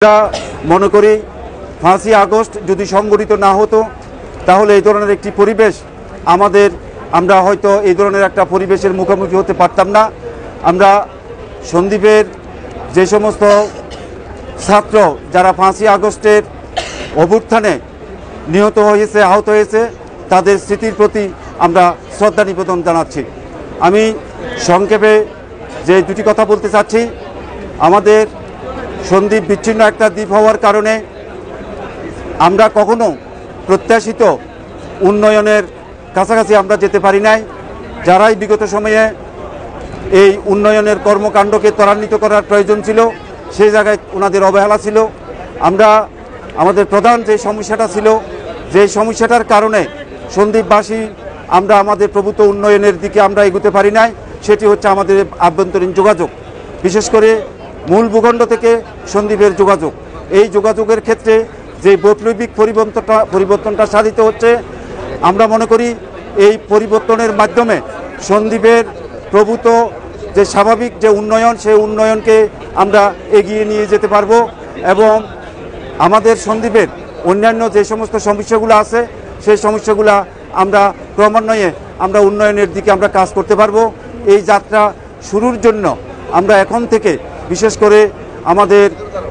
আমরা মনে করি 5ই আগস্ট যদি সংগঠিত না হতো তাহলে এই ধরনের একটি পরিবেশ আমরা হয়তো এই ধরনের একটা পরিবেশের মুখোমুখি হতে পারতাম না। আমরা সন্দ্বীপের যে সমস্ত ছাত্র যারা 5ই আগস্টের অভ্যুত্থানে নিহত হয়েছে, আহত হয়েছে, তাদের স্মৃতির প্রতি আমরা শ্রদ্ধা নিবেদন জানাচ্ছি। আমি সংক্ষেপে যে দুটি কথা বলতে চাচ্ছি, আমাদের সন্দ্বীপ বিচ্ছিন্ন একটা দ্বীপ হওয়ার কারণে আমরা কখনো প্রত্যাশিত উন্নয়নের কাছাকাছি আমরা যেতে পারি নাই। যারাই বিগত সময়ে এই উন্নয়নের কর্মকাণ্ডকে ত্বরান্বিত করার প্রয়োজন ছিল, সেই জায়গায় ওনাদের অবহেলা ছিল। আমাদের প্রধান যে সমস্যাটা ছিল, যে সমস্যাটার কারণে সন্দ্বীপবাসী আমরা আমাদের প্রভূত উন্নয়নের দিকে আমরা এগোতে পারি নাই, সেটি হচ্ছে আমাদের আভ্যন্তরীণ যোগাযোগ, বিশেষ করে মূল ভূখণ্ড থেকে সন্দ্বীপের যোগাযোগ। এই যোগাযোগের ক্ষেত্রে যে বৈপ্লবিক পরিবর্তনটা সাধিত হচ্ছে, আমরা মনে করি এই পরিবর্তনের মাধ্যমে সন্দ্বীপের প্রভূত যে স্বাভাবিক যে উন্নয়ন, সেই উন্নয়নকে আমরা এগিয়ে নিয়ে যেতে পারবো এবং আমাদের সন্দ্বীপের অন্যান্য যে সমস্ত সমস্যাগুলো আছে, সেই সমস্যাগুলো আমরা ক্রমান্বয়ে আমরা উন্নয়নের দিকে আমরা কাজ করতে পারবো। এই যাত্রা শুরুর জন্য আমরা এখন থেকে বিশেষ করে আমাদের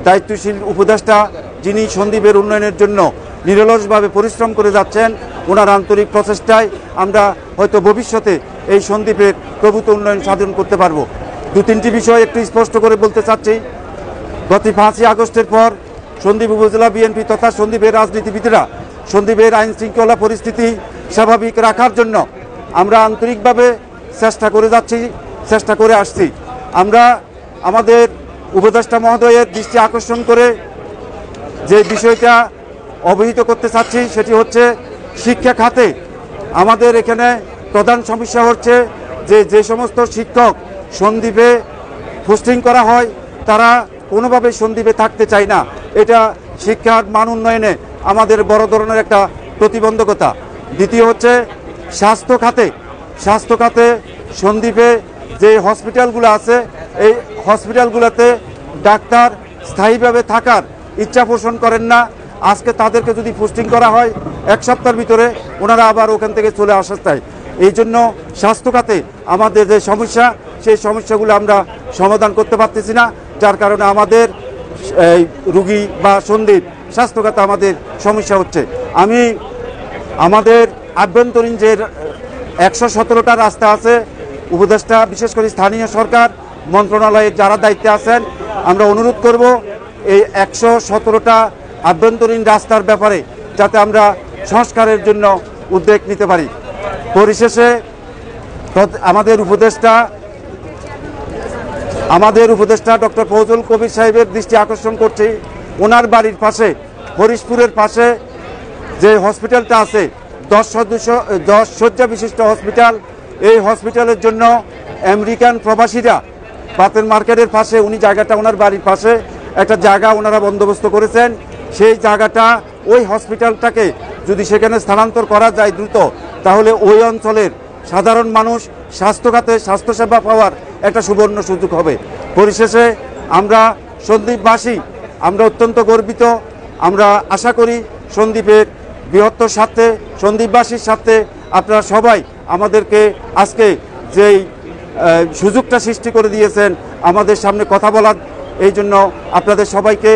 দায়িত্বশীল উপদেষ্টা, যিনি সন্দ্বীপের উন্নয়নের জন্য নিরলসভাবে পরিশ্রম করে যাচ্ছেন, ওনার আন্তরিক প্রচেষ্টায় আমরা হয়তো ভবিষ্যতে এই সন্দ্বীপের প্রভূত উন্নয়ন সাধন করতে পারবো। দু-তিনটি বিষয় একটু স্পষ্ট করে বলতে চাচ্ছি। গত 5ই আগস্টের পর সন্দ্বীপ উপজেলা বিএনপি তথা সন্দ্বীপের রাজনীতিবিদরা সন্দ্বীপের আইন শৃঙ্খলা পরিস্থিতি স্বাভাবিক রাখার জন্য আমরা আন্তরিকভাবে চেষ্টা করে আসছি। আমরা আমাদের উপদেষ্টা মহোদয়ের দৃষ্টি আকর্ষণ করে যে বিষয়টা অবহিত করতে চাচ্ছি, সেটি হচ্ছে শিক্ষা খাতে আমাদের এখানে প্রধান সমস্যা হচ্ছে যে সমস্ত শিক্ষক সন্দ্বীপে পোস্টিং করা হয়, তারা কোনোভাবে সন্দ্বীপে থাকতে চায় না। এটা শিক্ষার মান উন্নয়নে আমাদের বড় ধরনের একটা প্রতিবন্ধকতা। দ্বিতীয় হচ্ছে স্বাস্থ্য খাতে সন্দ্বীপে যে হসপিটালগুলো আছে, এই হসপিটালগুলোতে ডাক্তার স্থায়ীভাবে থাকার ইচ্ছা পোষণ করেন না। আজকে তাদেরকে যদি পোস্টিং করা হয়, 1 সপ্তাহের ভিতরে ওনারা আবার ওখান থেকে চলে আসা চায়। এই জন্য স্বাস্থ্য খাতে আমাদের যে সমস্যা, সেই সমস্যাগুলো আমরা সমাধান করতে পারতেছি না, যার কারণে আমাদের রুগী বা সন্দ্বীপ স্বাস্থ্য খাতে আমাদের সমস্যা হচ্ছে। আমাদের আভ্যন্তরীণ যে 117টা রাস্তা আছে, উপদেষ্টা বিশেষ করে স্থানীয় সরকার মন্ত্রণালয়ের যারা দায়িত্বে আছেন, আমরা অনুরোধ করব এই 117টা আভ্যন্তরীণ রাস্তার ব্যাপারে যাতে আমরা সংস্কারের জন্য উদ্যোগ নিতে পারি। পরিশেষে আমাদের উপদেষ্টা ডক্টর ফজলুল কবির সাহেবের দৃষ্টি আকর্ষণ করছি, ওনার বাড়ির পাশে হরিশপুরের পাশে যে হসপিটালটা আছে, 10 শয্যা বিশিষ্ট হসপিটাল, এই হসপিটালের জন্য আমেরিকান প্রবাসীরা বাতের মার্কেটের পাশে ওনার বাড়ির পাশে একটা জায়গা ওনারা বন্দোবস্ত করেছেন। সেই জায়গাটা, ওই হসপিটালটাকে যদি সেখানে স্থানান্তর করা যায় দ্রুত, তাহলে ওই অঞ্চলের সাধারণ মানুষ স্বাস্থ্যখাতে স্বাস্থ্যসেবা পাওয়ার একটা সুবর্ণ সুযোগ হবে। পরিশেষে আমরা সন্দ্বীপবাসী আমরা অত্যন্ত গর্বিত। আমরা আশা করি সন্দ্বীপের বৃহত্তর স্বার্থে, সন্দ্বীপবাসীর স্বার্থে আপনারা সবাই আমাদেরকে আজকে যেই সুযোগটা সৃষ্টি করে দিয়েছেন আমাদের সামনে কথা বলার, এই জন্য আপনাদের সবাইকে